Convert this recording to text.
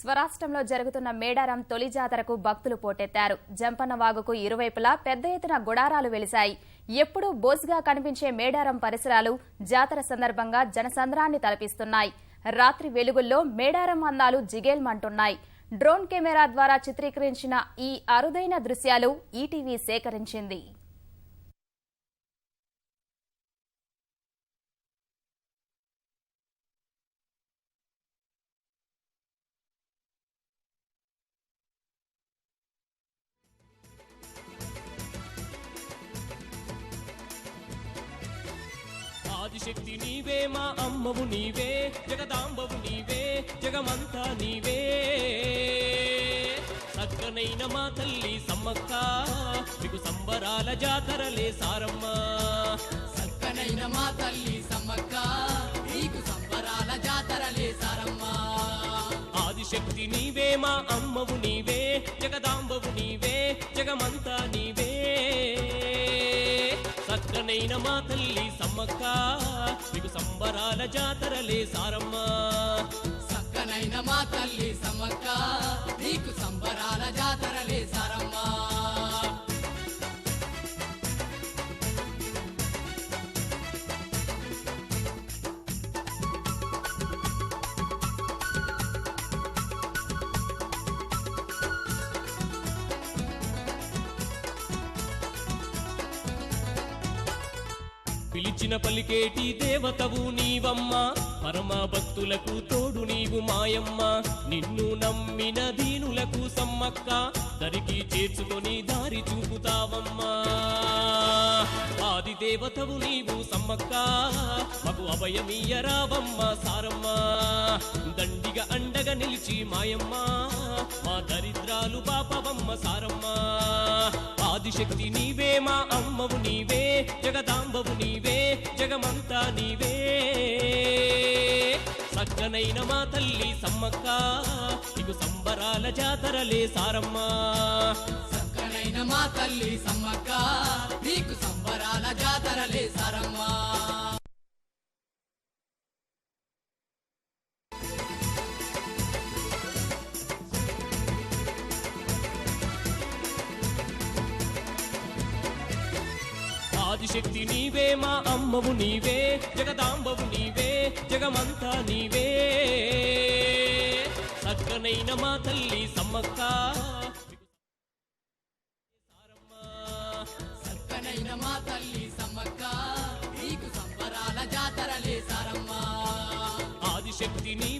స్వరాష్ట్రంలో జరుగుతున్న మేడారం తొలి జాతరకు భక్తులు పోటెత్తారు. జంపన్న వాగుకు ఇరువైపులా పెద్ద ఎత్తున గుడారాలు వెలిశాయి. ఎప్పుడూ బోసిగా కనిపించే మేడారం పరిసరాలు జాతర సందర్భంగా జనసంద్రాన్ని తలపిస్తున్నాయి. రాత్రి వెలుగుల్లో మేడారం అందాలు జిగేల్మంటున్నాయి. డ్రోన్ కెమెరా ద్వారా చిత్రీకరించిన ఈ అరుదైన దృశ్యాలు ఈటీవీ సేకరించింది. ఆదిశక్తి నీవే, మా అమ్మవు నీవే, జగదాంబవు నీవే, జగమంతా నీవే. సక్కనైన మా తల్లి సమ్మక్క, మీకు సంబరాల జాతరలే సారమ్మ. సక్కనైన మా తల్లి సమ్మక్క, నీకు సంబరాల జాతరలే సారమ్మ. ఆదిశక్తి నీవే, మా అమ్మవు నీవే, జగదాంబవు నీవే, జగమంతా నీవే. సక్కనైన మా తల్లి సమ్మక్క, మీకు సంబరాల జాతరలే సారమ్మ. సక్కనైన మా తల్లి సమ్మక్క, నీకు సంబరాల జాతరలే సారమ్మ. పిలిచిన పలికేటి దేవతవు నీవమ్మ, పరమ భక్తులకు తోడు నీవు మాయమ్మ. నిన్ను నమ్మిన దీనులకు సమ్మక్క, దరికి చేర్చుకొని దారి చూపుతావమ్మా. ఆది దేవతవు నీవు సమ్మక్క, మగు అభయమీయరావమ్మ సారమ్మ. దండిగా అండగా నిలిచి మాయమ్మ, మా దరిద్రాలు పాపవమ్మ సారమ్మ. ఆదిశక్తి నీవే, మా అమ్మవు నీవే, జగదాంబవు నీవే, జగమంతా నీవే. సక్కనైన మా తల్లి సమ్మక్క, నీకు సంబరాల జాతరలే సారమ్మ. సక్కనైన మా తల్లి సమ్మక్క, నీకు సంబరాల జాతరలే సారమ్మ. ఆదిశక్తి నీవే, మా అమ్మవు నీవే, జగదాంబవు నీవే, జగమంతా నీవే. సక్కనైన మా తల్లి సమ్మక్క, సక్కనైన మా తల్లి సమ్మక్క, నీకు సంబరాల జాతరలే సారమ్మ. ఆదిశక్తి నీ